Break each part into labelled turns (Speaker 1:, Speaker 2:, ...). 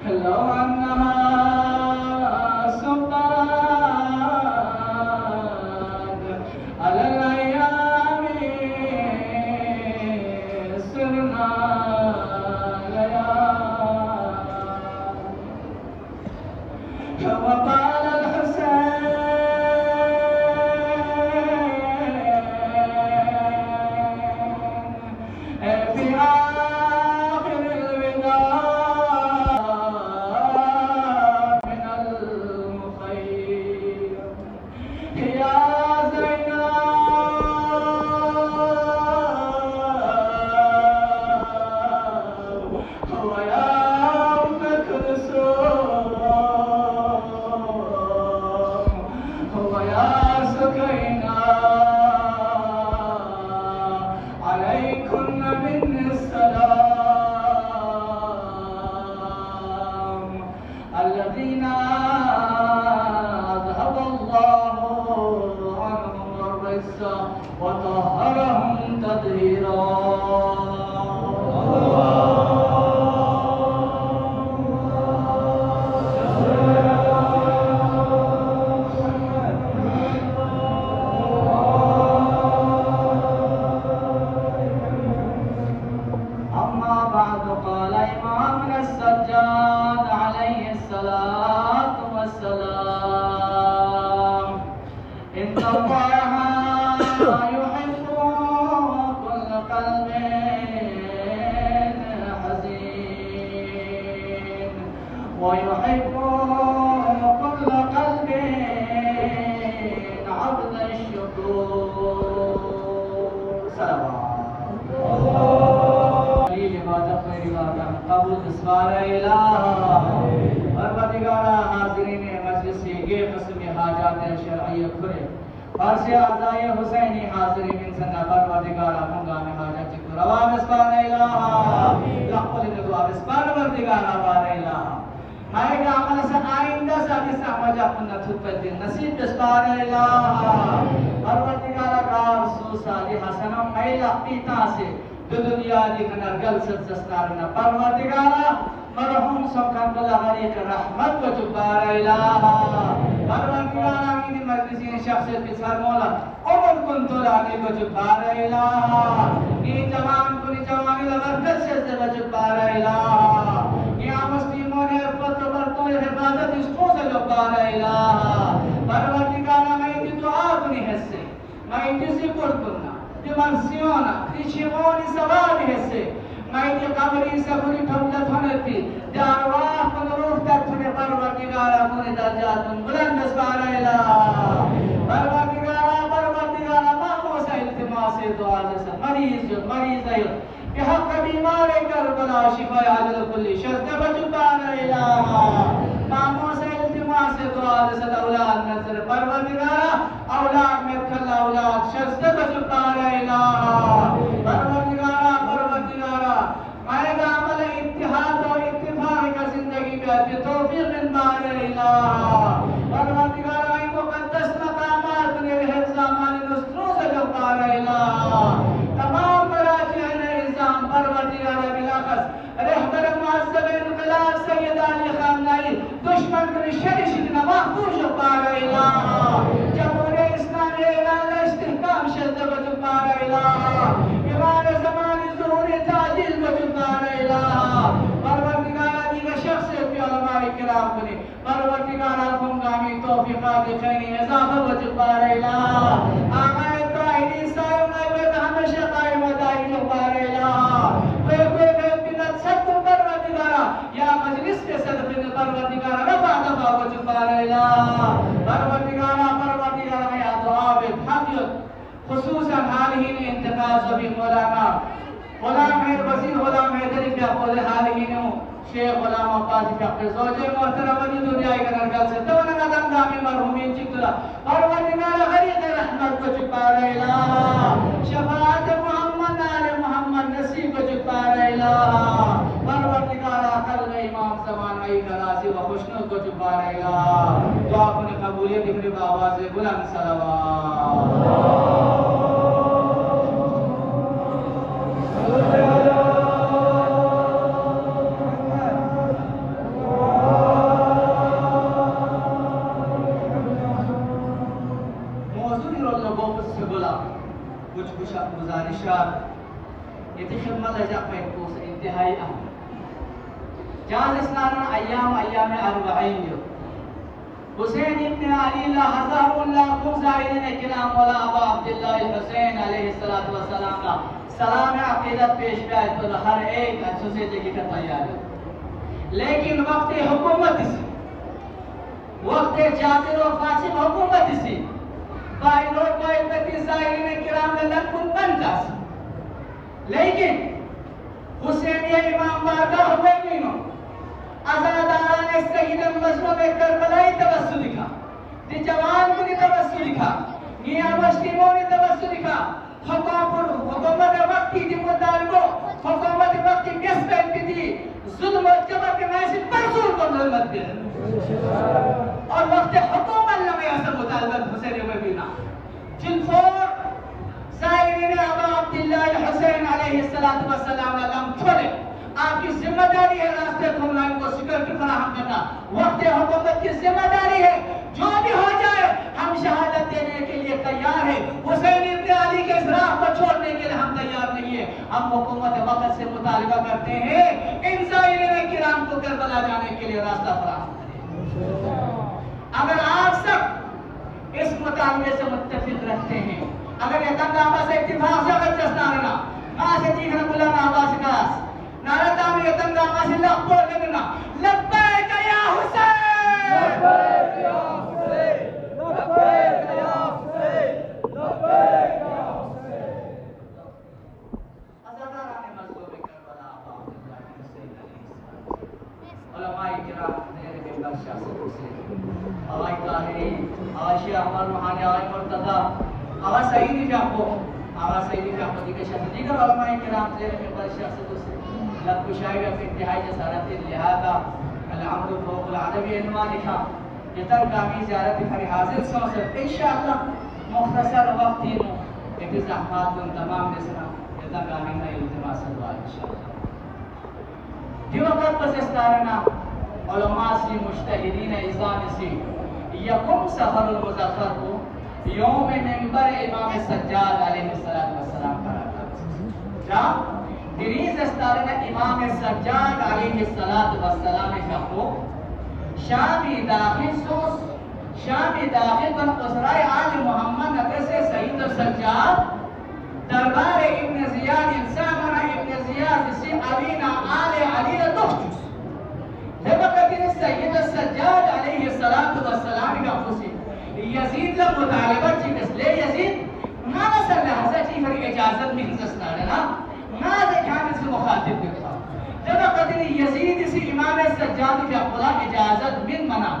Speaker 1: لو أنها سقط على الأيام سرنا ليالي وقال الحسين في آخر الوداع من المخيم يا زينب ويا أم كلثوم ويا سكينة عليكن مني السلام الذين أذهب الله عنهم الرجس وطهرهم تطهيرا. أما بعد قال إمامنا السجاد عليه الصلاة والسلام إن الله يحب كل قلب حزين ويحب كل قلب عبد الشكور. صلوات इबादत में इबादत कबूल दसवार इलाह परवरदिगारा हाज़रीन मजलिस से ये किस्म हाजात शरई खुरे और से आज़ाए हुसैनी हाज़रीन इंसान परवरदिगारा मंगा में हाजत को रवा दसवार इलाह लक़ल ने दुआ दसवार परवरदिगारा वार इलाह आएगा अमल से आइंदा साथी समझ अपना थुपत दिन नसीब दसवार इलाह परवरदिगारा का रसूल साली हसनम मैला पीता से दुनिया दी कनर गल सद दस्तारना परवरदिगारा मरहूम सबका बलागरी का रहमत को जुबार इलाह परवरदिगारा की मजलिस ने शख्सियत के सर मौला उमर कुन तो लाने को जुबार इलाह ये जवान को जवानी लबरकत से जुबार इलाह ये मुस्लिमों ने फत बरतो हिफाजत इसको से जुबार इलाह परवरदिगारा मैं की दुआ अपनी हिस्से मैं किसी को करना dimensiona ricevoni salari hesse ma in qabri saburi tawlat hanati darwah penurut tatune parwardigara mune darjatun buland asbara ila parwardigara mahmo sa iltimas dua se mariz ayo بحق बीमार करबला शिफा अजल कुल्ली शर्त बजुबार इला मामो से इल्तिमास दुआ से औलाद नजर परवरदिगारा औलाद में खल औलाद शर्त बजुबार इला परवरदिगारा मायगा अमल इत्तिहाद और इत्तिफाक का जिंदगी में अति तौफीक मिन बार इला परवरदिगारा इन मुकद्दस मकामात ने हिफ्ज़ामान नुस्रो से जुबार इला तमाम मराजी परवरदिगारा बिलाखस रहबर मुअज़्ज़ब इनक़िलाब सैयद अली ख़ामनेई दुश्मन के शरिश न महफूज पार इलाह जमहूरियत इस्लामी ऐलान इस्तिहकाम शद बजुबार इलाह इमाम ज़मान ज़ुहूर ताजील बजुबार इलाह परवरदिगारा दी शख्सियत के उलमाए किराम ने परवरदिगारा गुमगामी तौफीक़ात खैरी इज़ाफ़ा बजुबार इलाह आमाए ताहिरी सायम में हमेशा कायम दायम बार या मजलिस के सदक़े में परवरदिगारा रफ़ा दफ़ा वजुबार इलाह परवरदिगारा या दुआ बे हाकियत खुसूसन हाल ही ने इंतकाल सभी मौलाना गुलाम हैदर वज़ीर गुलाम हैदरी के अक़वाल हाल ही ने शेख गुलाम अब्बास के अपने ज़ौजे मोहतरम की दुनिया के नरगल से तो ना दमदामी मरहूमीन चिकला परवरदिगारा गरीब रहमत वजुबार इलाह शफ़ाअत मोहम्मद आले मोहम्मद नसीब वजुबार इलाह परवरदिगारा कल्ब इमाम ज़मानाई करासी व खुशनुद को जुबार इलाह दुआ अपने कबूलियत दिखने आवाज़ बुलंद सलावत जहाँ इस्नान अय्याम अर्बईन हुसैन इब्न अली हज़ारुल्लाह ज़ाहिरीन किराम मौला अबा अब्दुल्लाह हुसैन अलैहिस्सलातु वस्सलाम का सलाम अक़ीदत पेश किया तो हर एक अच्छे जगह का तैयार है। लेकिन वक्त हुकूमत से वक्त जाबिर व फासिद हुकूमत से बाइरो बाइबती ज़ाहिरीन किराम लकुन बनता लेकिन हुसैनिया इमाम बारगाह हुसैनिनो आज़ादारान सईद मज़लूम करबलाई तवस्सुल लिखा दी जवान को तवस्सुल लिखा मियां मुस्लिमों ने तवस्सुल लिखा हुकूमत वक्ती दी मुतालिबो हुकूमत वक्ती बेस्पेन दी जुल्म और जबर के नासिब परसूल को मत दे और वक्त हुकूमत लगे असर मुतालिबत हुसैन में बिना जिनफोर ज़ाहिरीन अबा अब्दुल्लाह हुसैन अलैहिस्सलातु वस्सलाम अलम छोड़े आपकी जिम्मेदारी है रास्ते खुलवाने को सिक्योरिटी फराहम करना। वक्त हुकूमत की जिम्मेदारी है जो भी हो जाए हम शहादत देने के लिए तैयार है। हुसैन इब्न अली के इस राह को छोड़ने के लिए हम तैयार नहीं है। हम हुकूमत वक्त से मुतालबा करते हैं इन ज़ाहिरीन किराम को करबला जाने के लिए रास्ता फराहम करें। अगर आप सब इस मुतालबे से मुत्तफिक रहते हैं, अगर ये तंगामा से इत्तिफाक से अगर जस्ताना मां से चीखना बुलाना आवाज का नारा तामी ये तंगामा से लग बोल देना लब्बैक या हुसैन लब्बैक या हुसैन लब्बैक या हुसैन लब्बैक या हुसैन। अज़ादारान मज़लूम करबला अबा अब्दुल्लाह हुसैन अलैहिस्सलाम उलमाए किराम मेरे के बख्शा से आवाई ताहिरी आशिया अहमद रूहानी आवाई मुर्तजा आवाज सईदी जाको आवाज सईदी जाको दी के शख्स दीगर उलमाए किराम मेरे के बख्शा से लग शायद के इंतहाई जसारत लिहाजा अल-अम्र फौक़ अल-अदबी इनवा लिखा इतन कामी ज़ियारत खरी हाजिर सो से इंशाअल्लाह मुख्तसर वक्त ही नो एक ज़हमत उन तमाम देसना इतन कामी ना इल्तिमास दुआ इंशाअल्लाह जो वक्त बस इस्तारना उलमा से मुज्तहिदीन इज़ान से यकुम सफरुल मुज़फ़्फ़र को यौम मिंबर इमाम सज्जाद अलैहिस्सलातु वस्सलाम पर जा दरीज अस्तारना इमाम सज्जाद अलैहिस्सलातु वस्सलाम का को शामी दाखिल बन उसराय आल मोहम्मद नगर से सईद सज्जाद दरबार इब्न जियाद इंसामना इब्न जियाद से अलीना आले अली दुख्त जब कभी सईद सज्जाद अलैहिस्सलातु वस्सलाम का खुशी यजीद ला मुतालिबा जी इसलिए यजीद ना सर लहजा जी फरी इजाजत में इंतस्तारना माज़े खान से मुखातिब था जब कदर यजीद से इमाम सज्जाद के खुदा इजाजत मिन मना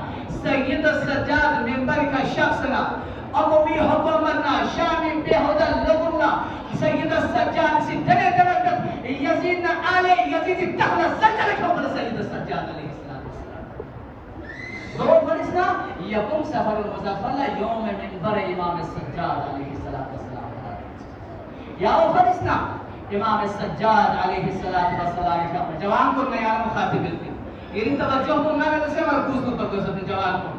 Speaker 1: सैयद सज्जाद मिंबर का शख्स ना अमवी हुकूमत ना शामी बेहुदा लोगों ना सैयद सज्जाद से दले दले यजीद ना आले यजीद तखला सज्जाद के ऊपर सैयद सज्जाद अलैहिस्सलाम दो फरिश्ता यकुम सफर मुज़फ़्फ़र यौम मिंबर इमाम सज्जाद अलैहिस्सलाम या फरिश्ता इमाम सज्जाद अलैहिस्सलातु वस्सलाम का जवान को नया मुखातिब मिलती ये तवज्जो को ना में से मरकूज को कर दो जवान को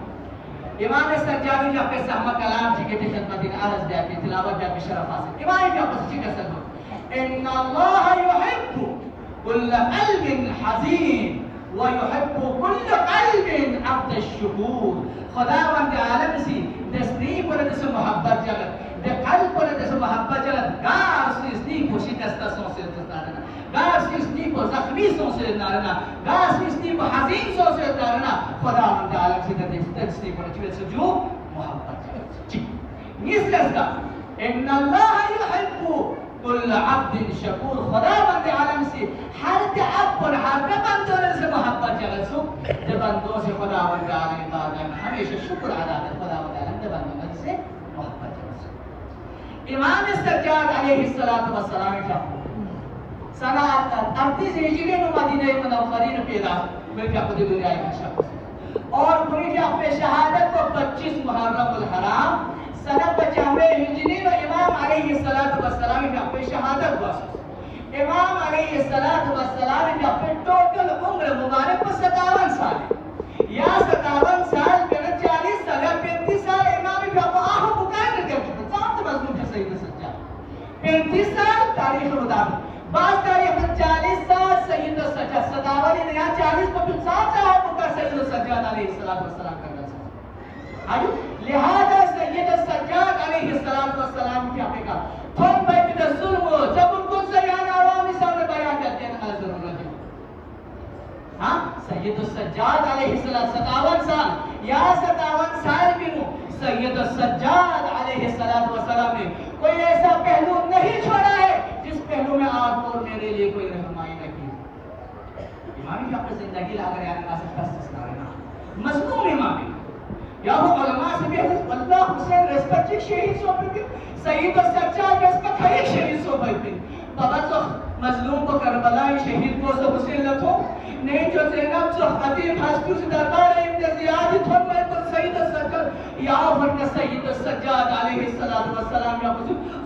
Speaker 1: इमाम सज्जाद का पे सहमा कलाम जी के खिदमत इन अर्ज दे पे तिलावत दे पे शरफ हासिल इमाम का बस जी का सल्लल्लाहु इन्ना अल्लाह युहिब्बु कुल्ल क़ल्बिन हज़ीन व युहिब्बु कुल्ल क़ल्बिन अब्द अश-शुकूर खुदावंद आलम सी दस्ती पर दस मोहब्बत जगत दे कल्ब पर दस मोहब्बत जगत गार सी को शिकस्त सो से तारना गार सी को जख्मी सो से तारना गार सी को हज़ीन सो से तारना खुदावंद आलम सी दस्ती पर चुए से जो मोहब्बत जगत निस्लस्ता इन्ना अल्लाह युहिब्बु कुल्ल अब्दिन शकूर खुदावंद आलम से हर अब्द पर हर बंदों से मोहब्बत जगत सो जब बंदों से खुदावंद आलम ताला हमेशा शुक्र अदा कर खुदावंद आलम जब बंदों से मोहब्बत जगत इमाम सज्जाद अलैहिस्सलातु वस्सलाम का सना 38 हिजरी में मदीना मुनव्वरीन पैदा हुए क्या खुद दुनिया का शख्स और पूरी अपने शहादत को 25 मुहर्रम हराम सन 95 हिजरी में इमाम अलैहिस्सलातु वस्सलाम का अपने शहादत हुआ। इमाम अलैहिस्सलातु वस्सलाम का अपने टोटल उम्र मुबारक 57 साल या 57 साल पे 40 साल या 35 साल इमाम का आह बुकार कर चुके सात मजलूम के सईद सज्जाद 35 साल तारीख मुताबिक बात तारीख 40 साल सईद सज्जाद सदावली ने 40 को सज्जाद अलैहिस्सलाम का दर्स आयो लिहाजा सैयद सज्जाद अलैहिस्सलाम क्या कहा थोन भाई बिद जुल्म जब उनको सयान आवामी सामने बयान करते हैं ना जरूरत है हां सैयद सज्जाद अलैहिस्सलाम 57 साल या 57 साल भी नो सैयद सज्जाद अलैहिस्सलाम ने कोई ऐसा पहलू नहीं छोड़ा है जिस पहलू में आप और मेरे लिए कोई रहनुमाई न की इमाम की अपनी जिंदगी लाकर यार का सकता है ना मजलूम इमाम या वो उलमा से भी अल्लाह हुसैन रिस्पेक्ट शहीद सो पे सैयद सज्जाद रिस्पेक्ट है शहीद सो पे बाबा तो मजलूम को करबला शहीद को सब हुसैन लखो नहीं जो ज़ैनब जो खतीब हस्तु से दरबार इब्न जियाद थोन में तो सैयद सज्जाद या वरना सैयद सज्जाद अलैहिस्सलाम या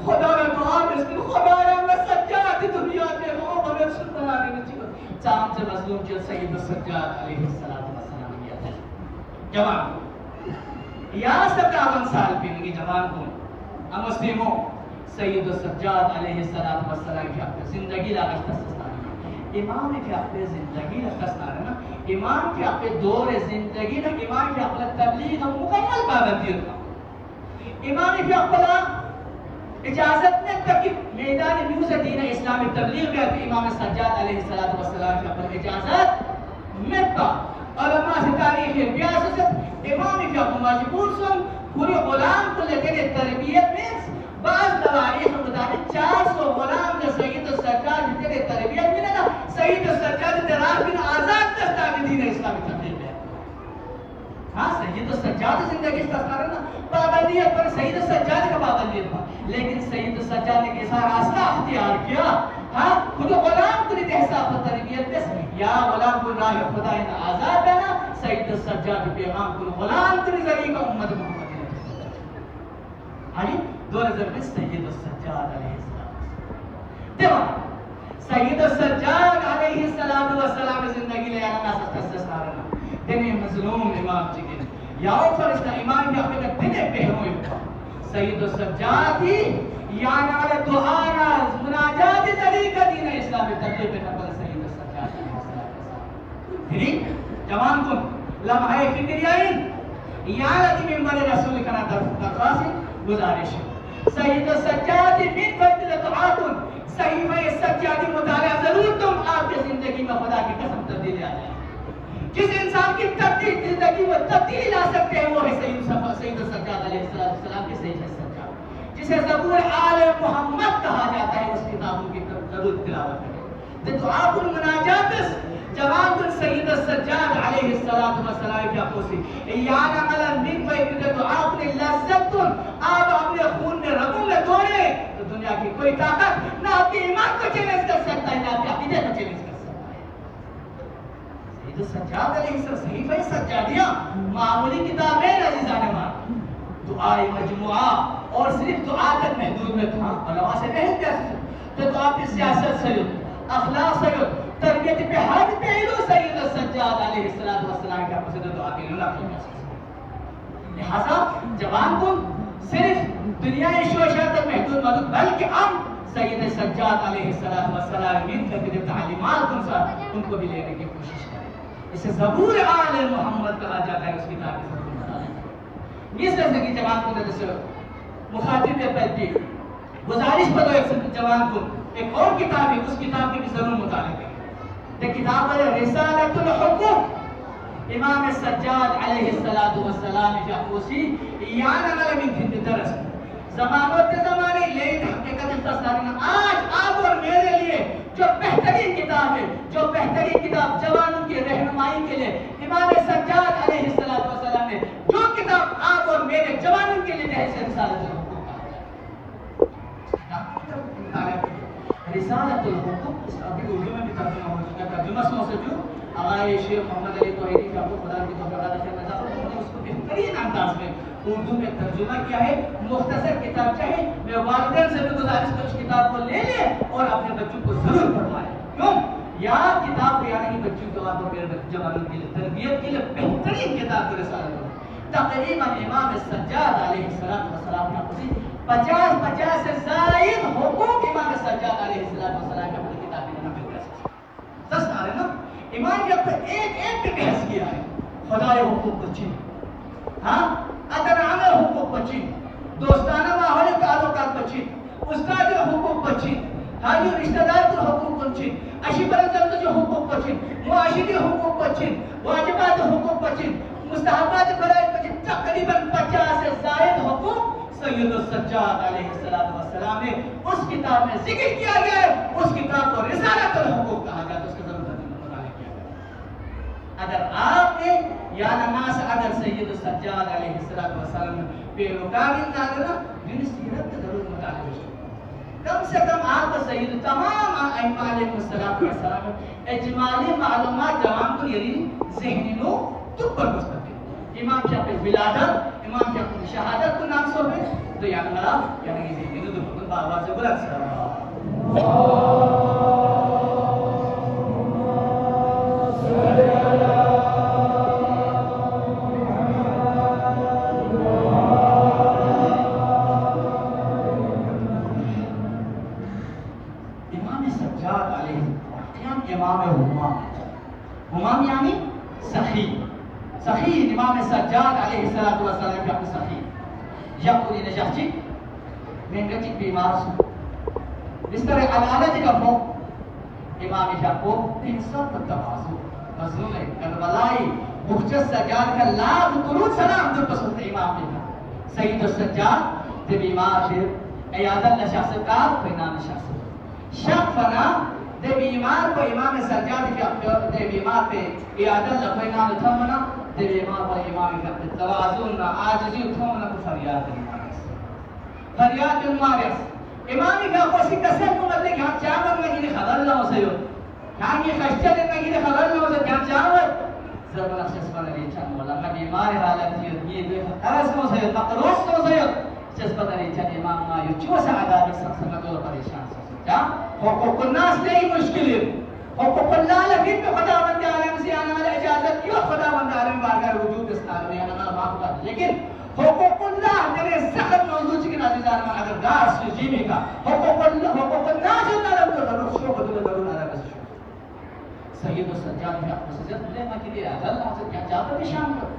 Speaker 1: खुदा ने दुआ में खुदा ने सज्जाद दुनिया में वो हमें सुनना नहीं चाहिए चाम से मजलूम जो सैयद सज्जाद अलैहिस्सलाम किया था जवान या 57 साल की जवान को मुस्लिमों सैयद सज्जाद अलैहिस्सलाम की अपनी जिंदगी लागत इमाम के अपने जिंदगी रखना ना इमाम के अपने दौर जिंदगी ना इमाम के अपना तबलीग मुकम्मल पाबंदी था इमाम के अपना इजाजत में तक मैदान न्यूज़ दीन इस्लामी तबलीग में इमाम सज्जाद अलैहिस्सलाम की अपनी इजाजत में था उलमा से तारीख बियासत इमाम के अपना मजबूर सुन पूरे गुलाम को लेकर तरबियत में बाज दवाई के मुताबिक 400 गुलाम जो सैयद सज्जाद के तरबियत में ना सैयद सज्जाद दराज बिन आजाद दस्तावेज दीन इस्लामी तबलीग है हां सैयद सज्जाद जिंदगी का कारण ना पाबंदियत पर सैयद सज्जाद का पाबंदियत था लेकिन सैयद सज्जाद ने कैसा रास्ता अख्तियार किया हां खुद गुलाम को हिसाब तरबियत में या गुलाम को राह खुदा इन आजाद है ना सैयद सज्जाद पैगाम को गुलाम के जरिए का उम्मत मोहम्मद हां 2020 सैयद सज्जाद अलैहिस्सलाम देवा सैयद सज्जाद अलैहिस्सलाम जिंदगी ले आना सकता सारा दिन मजलूम इमाम जी के या फरिश्ता इमाम के अपने दिन पे हो सैयद सज्जाद ही या नाल दुआना मुनाजात तरीका दीन इस्लामी तकलीफ पे नबल सैयद सज्जाद अलैहिस्सलाम ठीक जवान को लम्हा फिक्रियाइन या लदी मिंबर रसूल कना दरखास्त गुजारिश सैयद सज्जाद बिन फजल दुआतुन सहीफा सज्जाद मुताला जरूर तुम आपकी जिंदगी में खुदा की कसम तब्दीली आ जाए जिस इंसान की तब्दील जिंदगी में तब्दीली ला सकते हैं वो है सैयद सज्जाद अलैहिस्सलाम के सैयद सज्जाद जिसे ज़बूर आले मोहम्मद कहा जाता है उस किताबों की जरूर तिलावत करें तो दुआ मुनाजात जवाब सैयद सज्जाद अलैहिस्सलाम की अपोसी याना अला मिन फैद दुआ ने लज्जत आप अपने खून में रगों में दौड़े तो दुनिया की कोई ताकत ना आपके ईमान को चैलेंज कर सकता है ना आपके अकीदे को चैलेंज कर सकता है सैयद सज्जाद अलैहिस्सलाम सहीफा सज्जादिया मामूली किताब है अजीजान मान दुआ मजमुआ और सिर्फ दुआ तक महदूद में था उलमा से नहीं कैसे तो आपकी सियासत से अखलाक से तरबियत पे हर पहलू सैयद सज्जाद अलैहिस्सलाम का पसंद दुआ के लिए लिहाजा जवान को सिर्फ दुनियाई शोशा तक महदूद मत बल्कि हम सैयद सज्जाद अलैहिस्सलाम की तालीमात उनको भी लेने की कोशिश करें इसे ज़बूर आले मोहम्मद कहा जाता है उस किताब के ज़बूर बताया इस तरह की जवान को जैसे मुखातिब के प्रति गुजारिश पर एक जवान को एक और किताब है उस किताब की भी जरूर मुतालिक है ये किताब है रिसालतुल हुकूक इमाम सज्जाद अलैहिस्सलाम की अपोसी यान अलम हिंद दरस ज़मानों के ज़माने लेकिन हकीकत तस्वीर आज आप और मेरे लिए जो बेहतरीन किताब है जो बेहतरीन किताब जवानों की रहनुमाई के लिए इमाम सज्जाद अलैहिस्सलाम ने जो किताब आप और मेरे जवानों के लिए जैसे रिसालतुल रिसालतुल हुकूक इस अभी उर्दू में भी तर्जुमा हो चुका है तर्जुमा समझ सकते हो हमारे शेख मोहम्मद अली तौहीदी का आपको खुदा की तौफीक अता फरमाए उन्होंने उसको बेहतरीन अंदाज में उर्दू में तर्जुमा किया है मुख्तसर किताब चाहे मैं वालिदैन से भी गुजारिश करूं इस किताब को ले ले और अपने बच्चों को जरूर पढ़वाएं क्यों यार किताब को यानी बच्चों को आप और मेरे जवानों के लिए तरबियत के लिए बेहतरीन किताब रिसालत तकरीबन इमाम सज्जाद अलैहिस्सलाम का 50 से ज़ायद हुकूक इमाम सज्जाद अलैहिस्सलाम की किताब में नकल कर सकते 10 आ रहे ना इमाम के ऊपर एक एक पे बहस किया है खुदा خدای حقوق بچین ها ادب عمل حقوق بچین دوستانه ماحول تعلقات بچین استاد حقوق بچین هاي رشتہ دار کو حقوق بچین اشی برزل جو حقوق بچین معاشرتی حقوق بچین واجبات حقوق بچین مستحبات فرائض بچین تقریبا 50 سے زائد حقوق سید السجاد علیہ السلام نے اس کتاب میں ذکر کیا گیا ہے اس کتاب کو رسالۃ الحقوق کہا جاتا ہے اس کا ضرورت مطالعہ کیا گیا اگر آپ نے یا نماز اگر سید السجاد علیہ السلام پیروکار ناظرہ جن سیرت ضرور مطالعہ کم سے کم آپ کو سید تمام ائمہ علیہ السلام اجمالی معلومات جوان کو یعنی ذہنی نو تکبر مستقل امام شافعی ولادت امام شافعی شہادت کو نام سو ہے تو یعنی مرا یعنی ذہنی نو تکبر بابا سے بلند همام يعني سخي سخي الإمام السجاد عليه الصلاة والسلام يقول سخي يقول إن جهتي من قتل بمارس بستر عدالتك فوق إمام يقول إنسان التواضع مظلوم كربلاء مخجز سجاد کا لاکھ درود سلام در بسلط امام نے سید السجاد ده بیمار شد عیادت نشخص کار پینا نشخص شک فنا ده بیمار کو امام سجاد کے ده بیمار پہ عیادت لپینا نتھمنا ده بیمار پر امام کے تواضع نہ عاجزی تھمنا کو فریاد فریاد المارس امام کا کوئی کسر کو مطلب کہ چاور میں یہ خبر نہ ہو سیو کہاں یہ خشچہ دن میں یہ خبر نہ ہو سیو کیا چاور زبر اخشس پر نہیں چاہتا مولا میں بیمار حالت یہ دو خرس نہ ہو سیو مقروس نہ ہو سیو چس پر نہیں چاہتا امام ما یہ چو سعادہ ایک سخت مدور پریشان سو سکتا حقوق الناس نہیں مشکل ہے حقوق اللہ لکن تو خدا بند عالم سے آنا والا اجازت کیوں خدا بند عالم بارگاہ وجود استعار میں آنا والا معاف کر لیکن حقوق اللہ میرے سخت موضوع چکن عزیزان میں اگر دار سجیمی کا حقوق الناس اللہ لکن ضرور شو بدل ضرور علا بس شو سید السجاد میں اپنے سجد ملے ماں کی لئے آجال اللہ سے کیا چاہتا بھی شام کر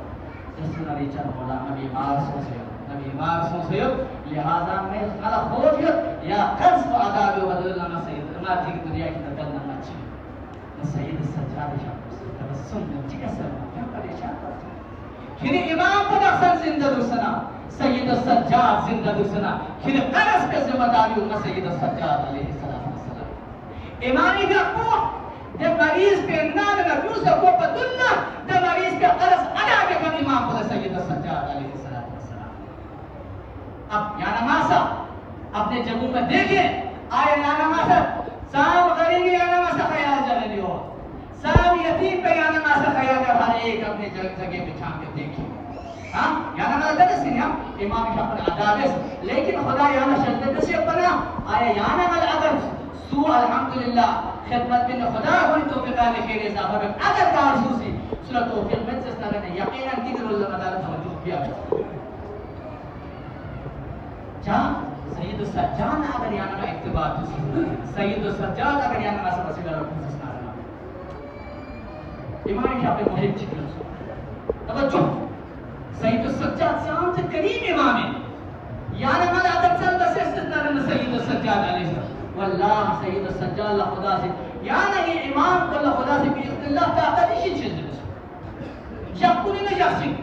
Speaker 1: جس سے نبی چاہ مولا نبی مار سو سید لہذا میں خلا خوفیت یا قرص و عذاب و بدل اللہ سید ما تیک دنیا کی تردل نہ چاہیے سید السجاد شام تبسم میں چکا سر کیا پریشان کرتا پھر امام کو اکثر زندہ درسنا سید السجاد زندہ درسنا پھر قرص کے ذمہ داری ہوگا سید السجاد علیہ السلام امامی کا کو جب مریض پہ نام نبیو سے کو پتلنا جب مریض کا قرص ادا کے کم امام کو سید السجاد علیہ السلام اب یا نمازہ اپنے جگہوں میں دیکھیں آئے یا نمازہ سام غریبی یا نمازہ خیال جلے لیو سام یتیم پہ یا نمازہ خیال جب ہر ایک اپنے جگہ بچھان کے دیکھیں ہاں یا نمازہ درس نہیں ہم امام شاپر عدالس لیکن خدا یا نشدت سے بنا آئے یا نمازہ اگر سو الحمدللہ خدمت بن خدا ہوئی توفیقہ لخیر اضافہ بن اگر کارسوسی صورت توفیق من سے استغرنے یقیناً دیگر اللہ مدارت توجہ کیا جان سید السجاد اگر یانا میں اعتبار سید السجاد اگر یانا میں سب وسیلہ رکھوں سسنارنا امام شاہ پہ محب چکل توجہ سید السجاد سلام سے قریب امام ہے یانا میں اگر سر دس استثنارنا سید السجاد علیہ السلام واللہ سید السجاد اللہ خدا سے یانا یہ امام کو اللہ خدا سے بیعت اللہ طاقت اسی چیز دے یقونی نہ یقسی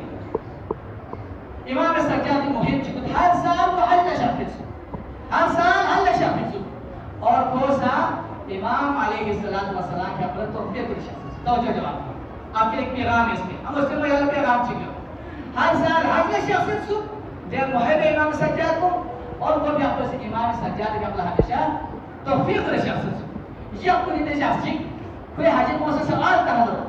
Speaker 1: امام السجاد محب چکل ہر سال وہ حل شخص ہر سال حل شخص اور وہ سال امام علیہ السلام کے اپنے توفیق کی شخص توجہ جواب آپ کے ایک پیغام ہے اس میں ہم اس کے مجھے پیغام چکل ہر سال حل شخص دے محب امام السجاد کو اور وہ بھی اپنے امام السجاد کے اپنے حل توفیق کی شخص یقونی نہ شخص کوئی حجی موسیٰ سوال کہا دو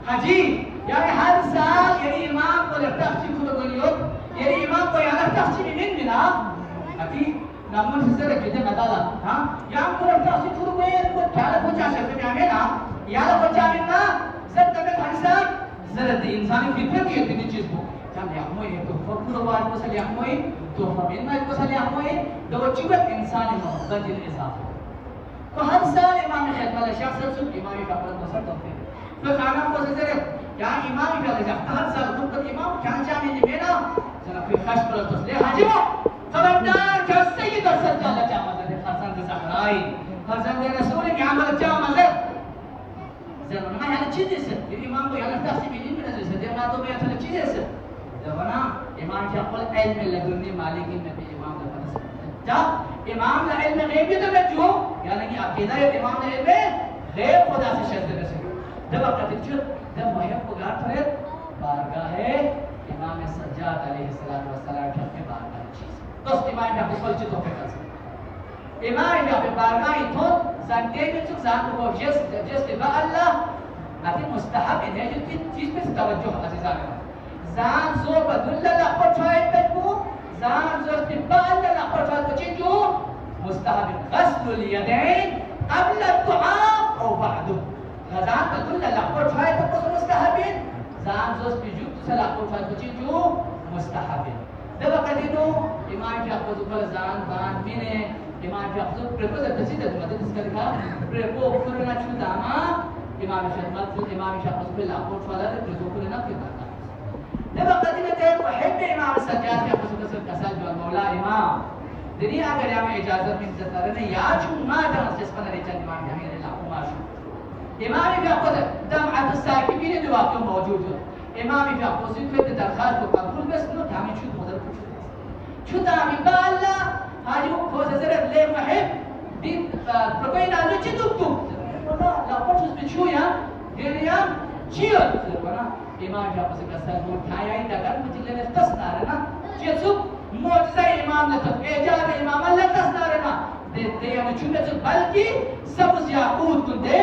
Speaker 1: حجی یعنی ہر سال یعنی امام کو لفتاق چکل گلیوت یعنی امام کو یعنی تخصیب من بنا ابھی نامون سے سرک جدے مدالا یہاں کو تخصیب کرو گئے کو کیالا پوچھا شکل میں آمین یالا پوچھا مننا زد تبت حساب زرد انسانی فطرت یہ تینی چیز کو جب یحموئی تو فکر وار کو سل یحموئی تو فمیننا کو سل یحموئی دو چوبت انسانی محبت جن اضافہ تو ہر سال امام خدمت شخص سب امامی کا پرد مصر توفیر تو خانم کو سے سرک یہاں امامی کا لجا ہر سال मशवरा तो ले हाजिर खबरदार क्या सैयद सज्जाद चा मज़द फरजंद ज़हराई फरजंद रसूल के अमल चा मज़द ज़माना यार चीज़ है इमाम को यार तस्वीर नहीं मिला जैसे देखना तो मैं थोड़ा चीज़ है ज़माना इमाम के अक़ल इल्म लगने मालिकी में भी इमाम का पता जब इमाम का इल्म गैबी तो मैं जो यानी कि अकीदा इमाम का इल्म गैब खुदा से शर्त से जब आप कहते जब महब को गार करे बारगाह है इमाम सज्जाद अलैहिस्सलाम के बारगाह चीज तो इमाम का बिल्कुल चितो पे कर इमाम का बारगाह तो जानते हैं कि जान को जस्ट अल्लाह नाती मुस्तहब है जो चीज पे तवज्जो अज़ीज़ान जान जो बदुल्ला ला पछाए पे को जान जो तिबाल ला पछाए को जो मुस्तहब गस्ल यदैन قبل الدعاء او بعده जान बदुल्ला ला पछाए पे को मुस्तहब जान जो बिजू सला पछाए को जो मुस्तहब दबा कदिनो इमाम के अफज पर जान बान मिने इमाम के अफज प्रपोज तसीद मदद इसका लिखा प्रपो करना छुदामा इमाम खिदमत इमाम के अफज पे ला पछाए प्रपो करना के बात दबा कदिनो ते मुहब इमाम सज्जाद के अफज पर कसal जो मौला इमाम दुनिया अगर हमें इजाजत मिल जाता है या चुमा दम से स्पन रिचा इमाम हमें ला उमाश इमाम के अफज दमअत الساكبين जो आपको मौजूद है इमाम के अफज पे दरखास्त को कबूल बस नो हमें छुद मदद छुदा mi balla hayu ko zara le muhib din prokoina no chituktu la portus bichuya geria chiot wana imam ya pas kasal mo thaya ida kan mujile ne tasnarana chietsuk mu'jiza imam ne tak ejad imam Allah tasnarana de ya chunne chu balki sabz yaqut tunde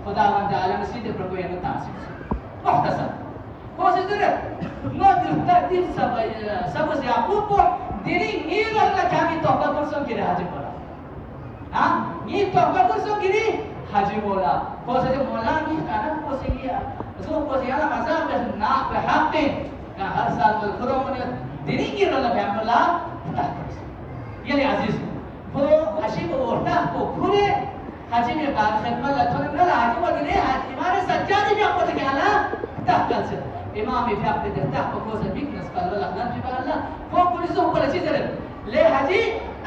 Speaker 1: खुदावंद आलम सीधे prokoina tasir muhtasab ko zara no dirtatif sabz yaqut por diri ngira la kami toba kursun kiri haji mola ha ni toba kursun kiri haji mola ko se mola ni kana ko se ya so ko se ala mazam be na be haqqi ka har saal bol khuro mone diri ngira la kamla ye le aziz ko haji ko orta ko khule haji me baad khidmat la thone na haji ko dine haji mare sajjadi be ko ke ala tahkal se imam fi haqq de tahq ko se biknas qal wala qan fi Allah فوق كل سوق ولا شيء زين ليه هجي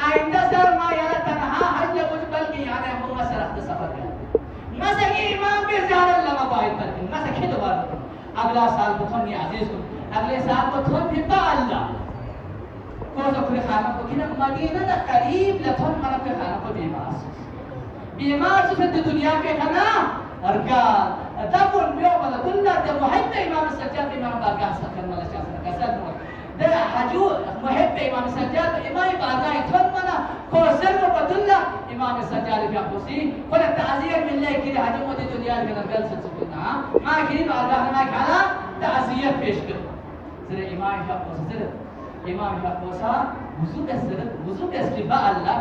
Speaker 1: आइंदा sir मा यार तनहा हज कुछ बल्कि यानी हम मसर अख्त सफर कर मसे इमाम पे ज़्यादा लगा बाइक कर मसे के दोबारा अगला साल को थोनी अजीज को अगले साल को थोन भी अल्लाह को तो फिर खाना को कि ना मदीना ना करीब लथोन मना पे खाना को बीमार से दुनिया के खाना अरका तबुन बियो वाला दुनिया ते मुहब्ब इमाम सज्जाद इमाम बारगाह सखर वाला शासन कसर ده حجو محب امام سجاد امام بارگاه ثم منا کو سر کو بدلا امام سجاد في ابوسی ولا تعزيه من الله كده حجو مدي دنيا के अंदर से सुना ما की بارگاه ما کhala تعزيه पेश कर सर امام का सर امام का पोसा वजू के सिवा अल्लाह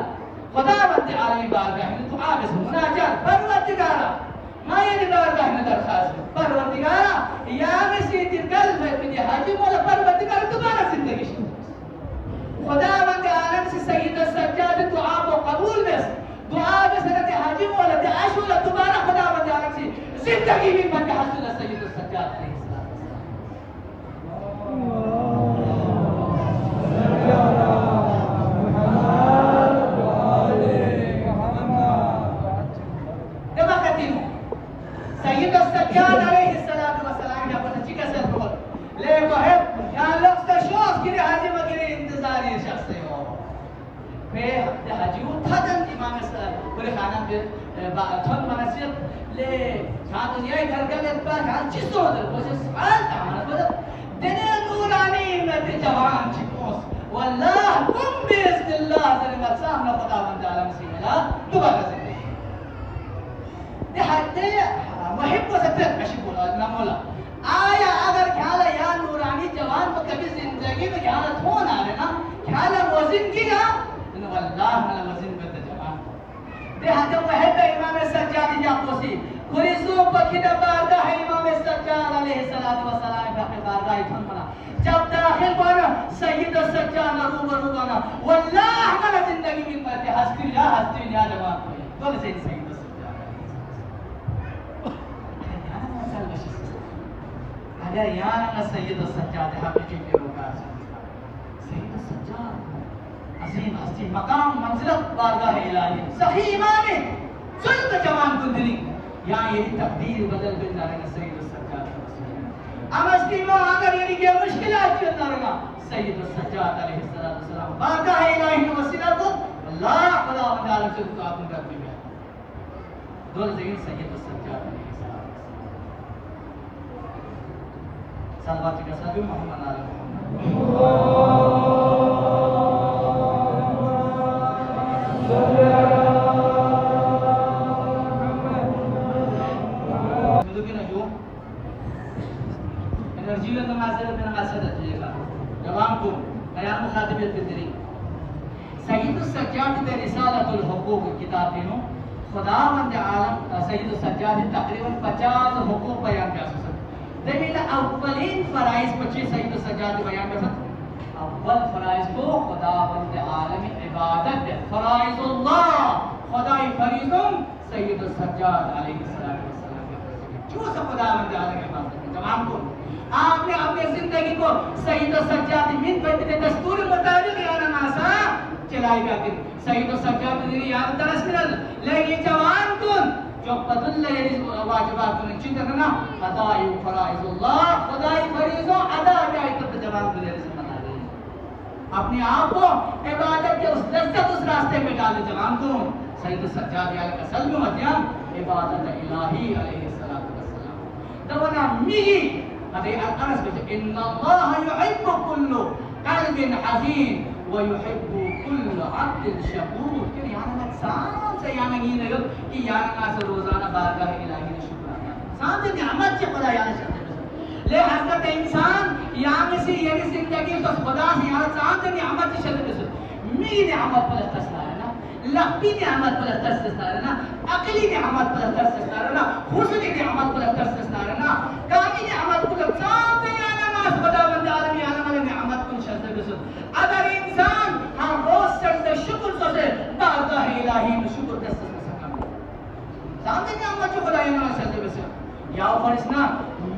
Speaker 1: खुदावंद आलमी बारगाह में दुआ में मुनाजात परवरदिगारा ما يعني बारगाह में दरखास्त परवरदिगारा या नसीत القلب من हाजी मौला परवरदिगारा दोबारा जिंदगी खुदावंद आलम से सैयद सज्जाद दुआ को कबूल बस दुआ बस रहते हाजी मौला ते आशुला दोबारा खुदावंद आलम से जिंदगी में बन हासिल सैयद सज्जाद अलैहिस्सलाम सैयद सज्जाद अलैहिस्सलाम या पता चिका सर बोल ले को है या लोग तो शौक के हाजी वगैरह इंतजार ये शख्स है वो पे हाजी उठा दन इमाम सर पूरे खाना पे थन मनसिर ले छा दुनिया घर का ले पर हाल चिस्तो हो कोशिश हाल हमारा तो देने नूरानी में जवान चिकोस वल्लाह तुम बिस्मिल्लाह जरे मसाम ना खुदावंद आलम से मिला दोबारा से दे हत्ते मुहिब को सत्य कशी बोला ना बोला आया अगर ख्याल या नूरानी जवान को कभी जिंदगी में ख्याल हो ना रे ना ख्याल वजिन की ना तो वल्लाह मला वजिन बद जवान दे हत्ते मुहिब इमाम सज्जाद या पोसी खुरिसो पखिदा बारगाह इमाम सज्जाद अलैहिस्सलाम व सलाम का बारगाह थन बना जब दाखिल बना सैयद सज्जाद रूबरू बना वल्लाह मला जिंदगी में मत हस्ती या जवान बोले सैयद अगर यार ना सैयद सज्जाद हाफिज के लोग सैयद सज्जाद अजीम हस्ती मकाम मंजिलत बारगाह इलाही सही ईमान सुल्त जवान कुंदली यहाँ ये तकदीर बदल बिन नारेगा सैयद सज्जाद अमस्ती में अगर ये के मुश्किलात चल नारेगा सैयद सज्जाद अलैहिस्सलाम बारगाह इलाही में वसीला को अल्लाह खुदा वंदाल से तो आपने रख दिया दो जगह सैयद सज्जाद अलैहिस्सलाम सल्लल्लाहु अलैहि वसल्लम मोहम्मद आले एनर्जी में नमाज़ में नमाज़ अटलेगा जवान को बयान मुखातिबियत बिदरी सैयद सज्जाद ते रिसालतुल हुकूक किताब दिनो खुदावंद आलम सैयद सज्जाद तकरीबन 50 हुकूक बयान कर सकते देखिए अव्वलीन फराइज 25 सैयद सज्जाद बयान कर सकते अव्वल फराइज को खुदावंद आलम इबादत फराइजुल्लाह खुदाई फरीज़ुम सैयद सज्जाद अलैहिस्सलाम जो सब खुदावंद आलम इबादत जवान को आपने अपनी जिंदगी को सैयद सज्जाद मिन बैत दस्तूर मुताबिक या नमाज़ चलाएगा कि सैयद सज्जाद ने यार तरस मिलल लेकिन जवान कुन जो बदल ये वाजिबात ने चिंता करना अदाई फराइजुल्लाह खुदाई फरीज़ो अदा जाए तो जवान को ये समझ आ गई अपने आप को इबादत के उस लज्जत उस रास्ते में डाल जवान को सैयद सज्जाद अलैहि वसल्लम इबादत इलाही अलैहिस्सलातु वस्सलाम दवना मिही هذه الأنس إن الله يحب كل قلب حزين ويحب كل عبد شكور كني أنا نسام سيانا ينير كي يانا ناس روزانا بارگاہ إلهي نشكر سام से नियामत से खुदा याद करते हैं ले हज़रत इंसान यहाँ में से ये जिंदगी तो खुदा से याद साम से नियामत से शर्त है मी नियामत पर तस्ला है ना लक्की नियामत पर तस्ला है ना अकली नियामत पर तस्ला है ना हुस्न नियामत पर तस्ला है ना कामी नियामत को साम से याना नास खुदा बंद आलम याना वाले नियामत को शर्त है अगर इंसान हर रोज सजदे शुक्र से बारगाह इलाही में शुक्र कर सकता साम से नियामत को खुदा याना शर्त है या फरिश्ता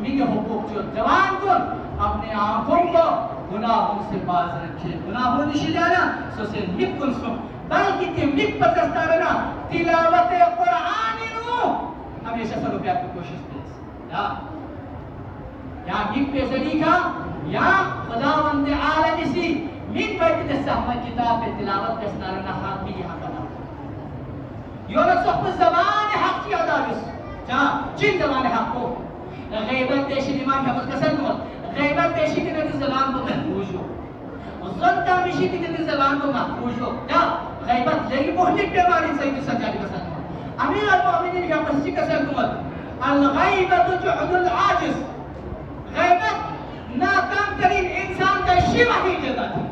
Speaker 1: मिगे हुकूक जो जवान को अपने आंखों को गुनाहों से बाज रखे गुनाहों निशी जाना सो से मिकुल सो बल्कि के मिक पकड़ता रहना तिलावत कुरान नु हमेशा सब रुपया की कोशिश करें या मिक पे सलीका या खुदावंद आलम सी मिक बैठ के सहमा किताब पे तिलावत करना रहना हाथ भी यहां का यो न सब ज़बान हक की अदा बस जा जिन ज़बान हक को गैबत देशी इमाम है मुकसद मत गैबत देशी के नबी ज़बान को महफूज हो ज़न्ता मिशी के नबी ज़बान को महफूज हो जा गैबत लेकिन मोहलिक बीमारी सैयद सज्जाद का सल्लम अमीर अल-मुमिनीन का मस्जिद का सल्लम अल-गैबत जुहदुल आजिज़ गैबत नाकाम तरीन इंसान का शिवा ही जगह थी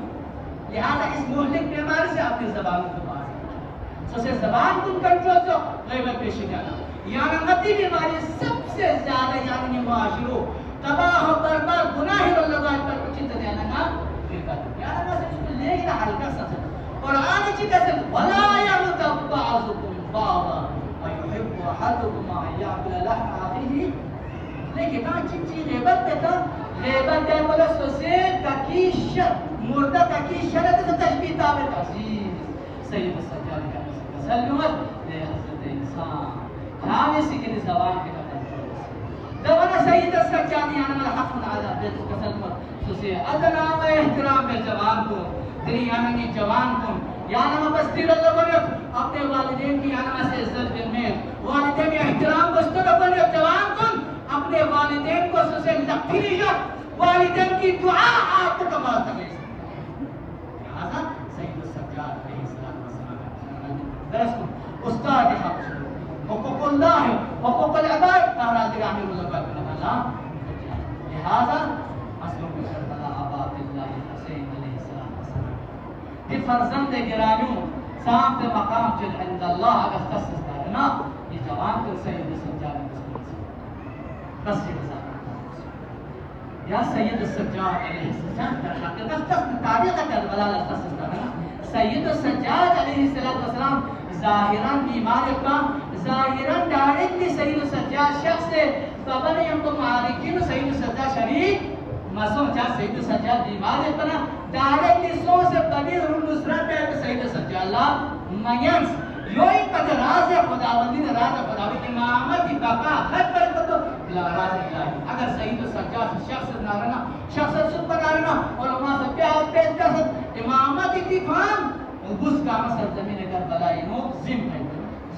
Speaker 1: लिहाजा इस मोहलिक बीमारी से अपनी ज़बान को बाज सबसे ज़बान को कंट्रोल जो गैबत पेशी जाना यानी नती बीमारी सबसे ज्यादा यानी मुआशिरो तबाह बर्बाद गुनाह लगात पर उचित देना ना फिरका यानी बस इसको लेकिन हल्का सा कुरान की कसम वला यरतब बाजुकुम बाबा व युहिब्बु अहदुकुम याकुल लहम अखीही लेकिन ना चिंची गैबत देता गैबत दे बोले सोसे तकीश मुर्दा तकीश शरत तशबीह ताबे अजीज सैयद सज्जाद का सल्लुमत ले हजरत इंसान हाने सिकनी ज़बान के कंट्रोल दवाना सैयद सज्जाद यानी मला हक अदा बेत कसलमत सुसे अदना व एहतराम के जवान को तेरी यानी जवान को यानी बस दिल लोगों अपने वालिदैन की यानी से इज्जत में वालिदैन के एहतराम बस्तु लोगों जवान को अपने वालिदैन को सुसे लखीरिया वालिदैन की दुआ आपको कमा सके लिहाजा सैयद सज्जाद अलैहिस्सलाम दरस उस्ताद हक हुकूक अल्लाह हुकूक अल-इबाद तारा दिगामी मुज़फ़्फ़र bin Allah लिहाजा असलों के करबला अबादिल्लाह हुसैन अलैहिस्सलाम ये फर्जंद गिरानू साथ मकाम जल इंद अल्लाह अगर तस्सता है ना ये जवान को सैयद सज्जाद बस ये या सैयद सज्जाद अलैहिस्सलाम दर हकीकत तारीख करबला तस्सता है सैयद सज्जाद अलैहिस्सलाम ज़ाहिरन बीमार का ज़ाहिरन डायरेक्टली सैयद सज्जाद शख्स से खबर हमको मालिकिन सैयद सज्जाद शरीफ masuk jah Sayyid Sajjad di mana pernah directly so se bagi nusrat pe Sayyid Sajjad la mayans yoi pada raja खुदावंदी ने राजा खुदावी इमामत की बका हर पर तो राज इलाही अगर Sayyid Sajjad शख्स नारना शख्स सुपर नारना और वहां से प्यार पेश कर इमामत की फाम उस काम सरजमीन करबला इनो जिम है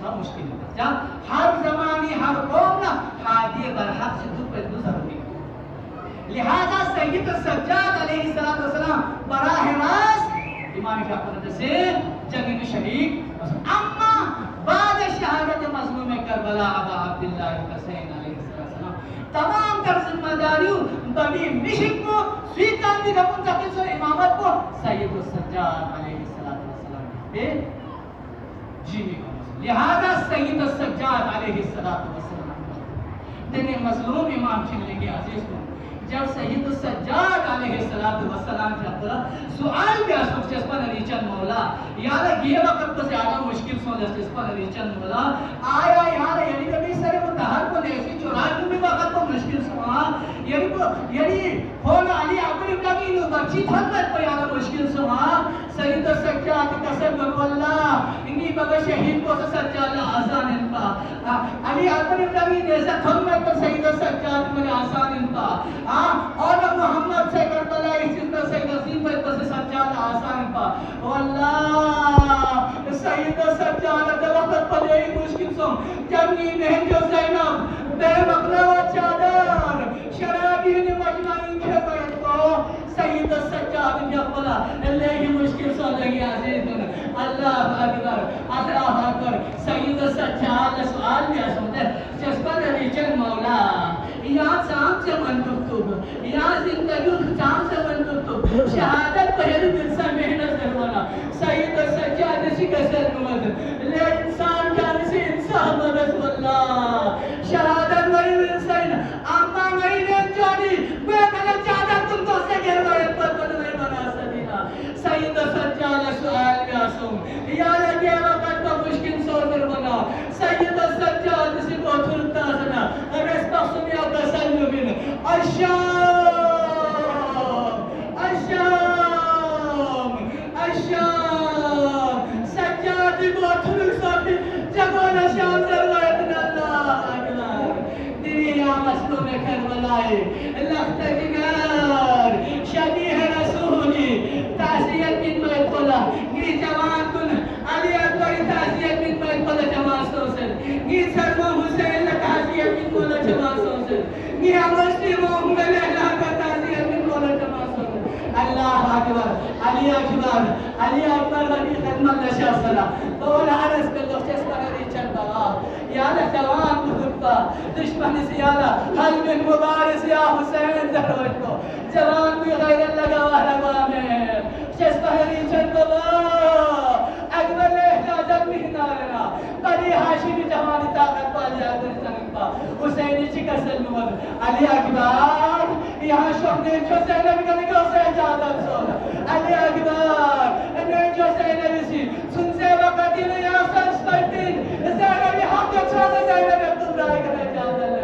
Speaker 1: सब मुश्किल है जा हर जमाने हर कौम ना हादी बरहक से दुख पे दूसरा लिहाजा सैयद सज्जाद अलैहिस्सलाम बराह रास्त इमाम शाफी से जंग में शरीक अम्मा बाद शहादत मजलूम करबला अबा अब्दुल्लाह हुसैन अलैहिस्सलाम तमाम तर जिम्मेदारियों बड़ी मिशन को स्वीकार दी गई मुंतकिल से इमामत को सैयद सज्जाद अलैहिस्सलाम पे जीने को लिहाजा सैयद सज्जाद अलैहिस्सलाम दिन मजलूम इमाम चिल्ले के अजीज को जब सैयद सज्जाद अलैहिस्सलाम का सुआल भी असुख चस्पन रीचन मौला यार ये वक्त तो ज्यादा मुश्किल सो चस्पन रीचन मौला आया यार यानी कभी सर वो तहर को देसी चुरा भी वक्त तो मुश्किल सो यानी होल अली अपनी कभी नो बच्ची थक पर यार मुश्किल सो सैयद सज्जाद कसम वल्लाह इन्हीं बगैर शहीद को सज्जाद आसान इनका अली अपनी कभी जैसा थम में तो सैयद सज्जाद में आसान इनका और मोहम्मद से करबला इस जिंदा से नसीब है तो सज्जाद आसान पा वल्लाह सैयद सज्जाद का वक्त पर यही मुश्किल सो जब नी बहन जो ज़ैनब बेबकरा व चादर शराबी ने मजमाइन के बैठ को सैयद सज्जाद ने बोला अल्लाह ही मुश्किल सो लगी अजीज अल्लाह अकबर सैयद सज्जाद सवाल में सुनते जज्बा रीजन मौला यहाँ शाम से मंदुक यहाँ जिंदगी शाम से मंदुक शहादत पहले दिल से मेहनत करवाना सैयद सज्जाद से कसर मत ले इंसान जान से इंसान मदद वल्लाह शहादत वही इंसान अम्मा वही ने जानी मैं मैंने ज्यादा तुम तो से गिर गए पर नहीं बना सकीना सैयद सज्जाद सवाल में आसुम या लगे वक्त तो मुश्किल सोच बना सैयद सज्जाद से बहुत उल्टा सना अगर इस बात सुनिए आप तसल्लुमिन अश्शाम सज्जाद बहुत उल्टा जगोना शाम जरवायत अल्लाह अकबर दुनिया मस्लूम करबलाए लख्तगार शबीह रसूली तासियत बिन मैतला गी जवान कुन अली अकबर तासियत बिन मैतला जमा सोसल गी सरवा हुसैन तासियत बिन कोला जमा सोसल गी मुस्लिमों में ला का तासियत बिन कोला जमा सोसल अल्लाह अकबर अली अकबर वाली खिदमत नशा तो लारस के लफ्ज़ पर रिचल बगा या जवान खुदा दुश्मन से याला हल बिन मुबारक या हुसैन जरवत को जवान भी गैर लगा रवा में जिस पर रिचल बगा अकबर ने इजाजत भी नारना बड़ी हाशिमी जवानी ताकत वाली अकबर संपा हुसैनी चिका सल्लुमत अली अकबर यहाँ शोने जो ज़ैनब का निकाल से इजाजत सोना अली अकबर ने जो ज़ैनब सी सुन से वक़्त ने यहाँ संस्पर्तिन ज़ैनब यहाँ तो छोड़ ज़ैनब तुम राय कर इजाजत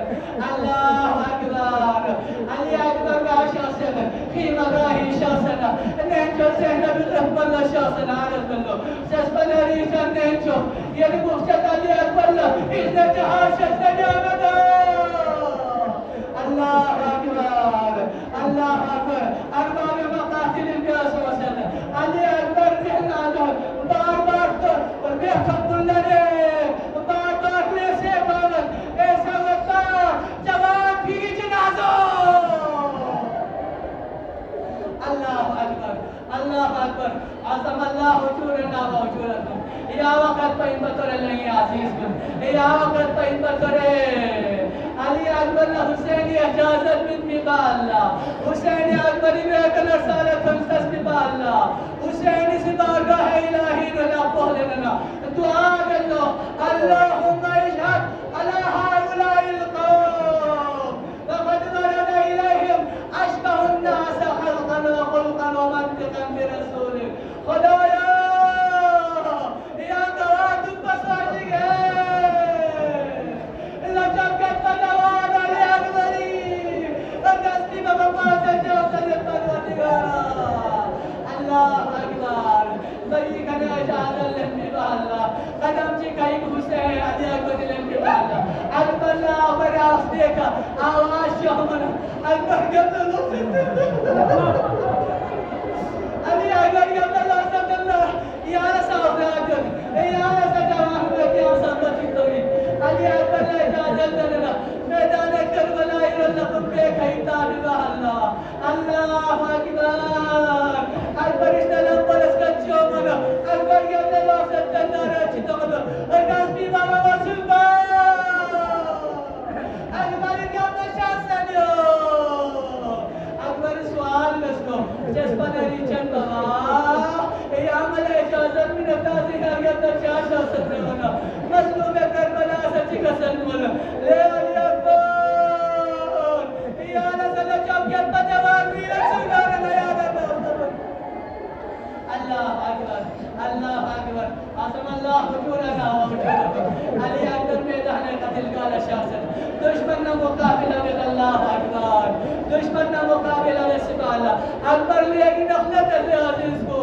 Speaker 1: अल्लाह अकबर अली अकबर का शासन खीमा राही शासन ने जो ज़ैनब रहमत शासन आरज़ बनो जज्बन रीजन ने जो ये मुख्तद अली अकबर इसने जहाँ शस्त्र जामद अल्लाह अकबर अरबाब मकातिल इल्यास वसल अली अकबर कहना जो बार-बार तो बेखबुल्ला ने बार-बार ले से बावत ऐसा वक्ता जवान भी जनाजो अल्लाह अकबर आज़म अल्लाह हुजूरना व हुजूरकुम या वक़्त पर इम्मतोर नहीं अजीज या वक़्त पर इम्मतोरे अली अकबर हुसैनी इजाजत बिन बिबाल्ला हुसैनी अकबरी में कलर साले फंसस बिबाल्ला हुसैनी से बारगाह इलाही ना पहलेना दुआ कर लो अल्लाहुम्मा इशहद अला हाउलाइल कौम वक़द वरद इलैहिम अशबहु अन्नास खल्क़न व खुल्क़न व मंतिक़न बिरसूलिक खुदाया या गवाह तुम बस आशिक है लजब का तलवार अली अकबरी दस्ती बाबा से जो देखा आवाज शामन अकबर के अंदर अली अकबर के अंदर अल्लाह यार साहब राजन यार सजावा हुआ क्या सब चितोई अली अकबर ने इजाजत देना मैदान करबला इल्लल्लाह पे खैता अल्लाह अल्लाह अकबर अकबर इस तरह पर इसका जोमन अकबर के अंदर सत्ता रचित मत अरगास भी बाबा वसुबा अकबर के अंदर शासन यो अकबर सवाल लसको जिस पर रिचन बाबा ये अमल इजाजत में नताजी के अंदर क्या शासन है बना मजलूम करबला सच्ची कसम बोला ले अली अकबर या नजर जब के जवान भी रसूल नया अल्लाह अकबर आसम अल्लाह हुजूरना व हुजूरकुम अली अकबर मैदान कत्ल का शासन दुश्मन ना मुकाबला में अल्लाह अकबर दुश्मन ना मुकाबला में सुभान अकबर लेगी नफरत से अजीज को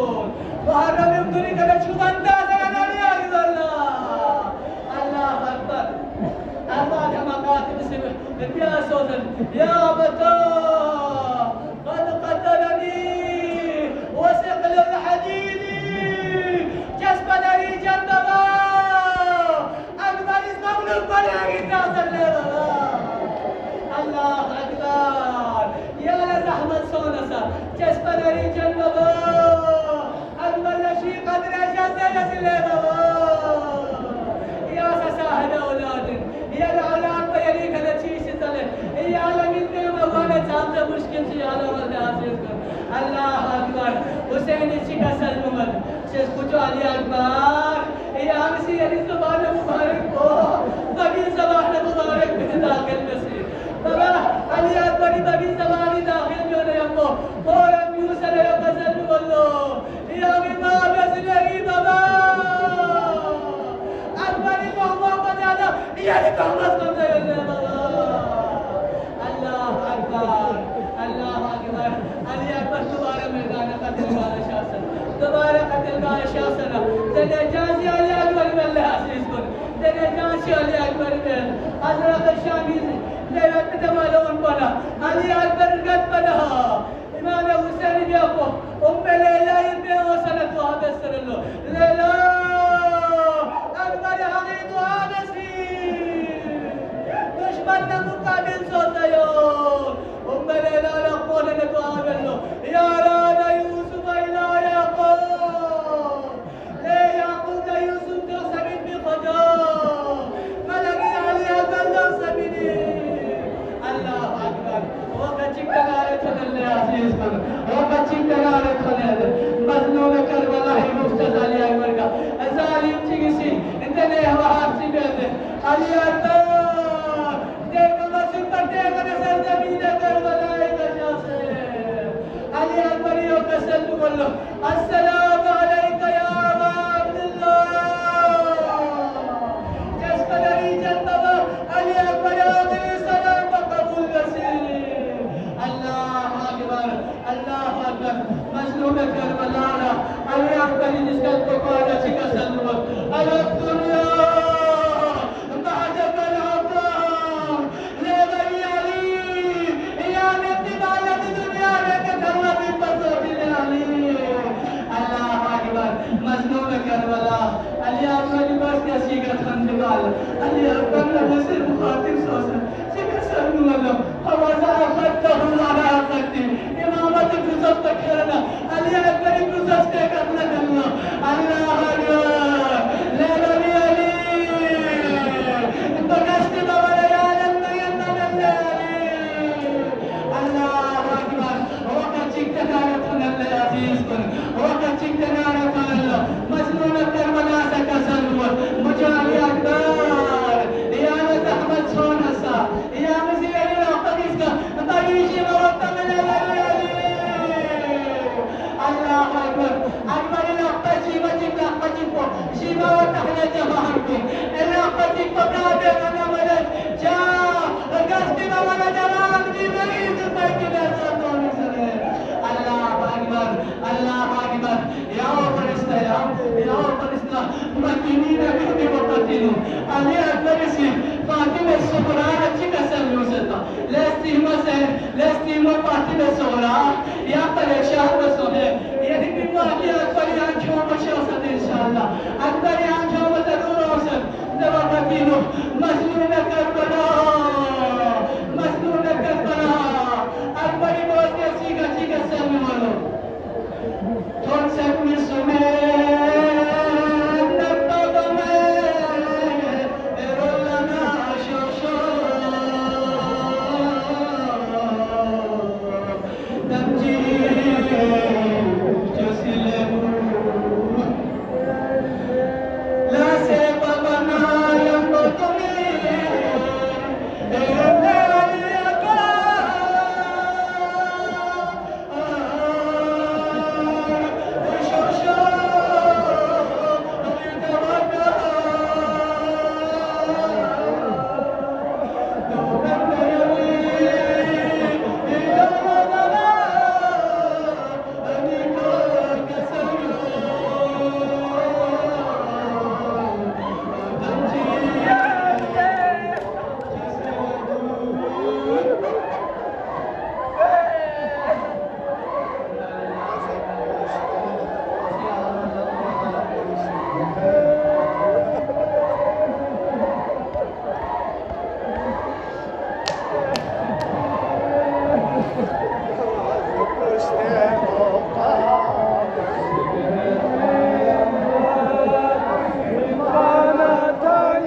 Speaker 1: मुहर्रम उम्री का छुबंदा से अली अकबर अल्लाह अकबर अल्लाह का मकातिब से बिया सोदन या बता قد قتلني وثقل الحديد جسم ناري جنبا أكبر اسمه بلاغي تاثر الله أكبر يا لزحمة سونسا جسم ناري جنبا أكبر لشي قدر جزيلة الليبا يا سساهد أولاد يا الأولاد بيريك نتيش تلي يا عالمين نعمة وانا تعمل مشكل في عالم العزيز الله أكبر حسين الشيخ سلمت شيخ كتو علي أكبر يا عمسي يلي زبان مبارك بو بقي زبان مبارك من داخل نسي بابا علي أكبر بقي زبان داخل من يمو بورا ميوسر يا قزل والله يا بما بزنري بابا أكبر محمد بجانا يلي كمس كمس يلي بابا الله أكبر الله أكبر علي أكبر دوباره मैदान कत्ल का शासन दोबारा कत्ल का शासन तेरे जांच अली अकबर में अल्लाह अजीज को तेरे जांच अली अकबर में हजरत शामी तेरे तमालोन बना अली अकबर गद बना इमाम हुसैन भी आपको लैला इब्न हसन को हदस कर लो लैला अकबर हमें तो हदसी दुश्मन ने मुकाबिल सोता यो लैला लقول لك قابلنا يا رانا يوسف إلى يعقوب لا يعقوب لا يوسف تغسبت بقضاء ملكي علي أبدا سبيني الله أكبر وقد جئتنا لتنا العزيز وقد جئتنا لتنا مظلوم كربلاء مفتد علي أكبر الظالم تيجي انت ليه وحاسي بيده علي أكبر देखो मस्जिद पर देखो नजर जमीन करबला का शासन अली अकबर यो कसम बोलो अस्सलाम अलैका या अबा अब्दुल्लाह जिस कदरी जन्नत अली अकबर आखिरी सलाम कबूल नसीब अल्लाह अकबर मजलूम करबला अली अकबर जिसका तो कौन अच्छी कसम अल दुनिया مظلوم کربلا علی اکبر بس کے سیگت خندقال علی اکبر نبسر مخاطب سوسن سیگت سرنوالا حوازا اخدته على اخدته امامت گزب تکرنا علی اکبر گزب تکرنا کرنا اللہ اکبر لیلا لی علی بگشت بابا لیالن نیندن علی اللہ اکبر وقت چکتنا رتن اللہ عزیز کن وقت چکتنا رتن مظلوم کربلا سے قسم مجھے علی اکبر یا زحمت سونسا یا مزید الحدیث کا تعیشی وقت من علی اللہ اکبر اکبر الاقبر شیبہ کو شیبہ و تحل جماعت کی الاقبر کو برادر انا ملک جا گستی مولا جلال دی مریض بیٹی نظر دونی سرے اللہ اکبر یا فرشتہ مکینین بہتی وقتینو علی اکبر سی فاطمة الصغرى تكسر يوسف لا استيما فاطمة الصغرى يا قل يا شهر الصغير يا دي ما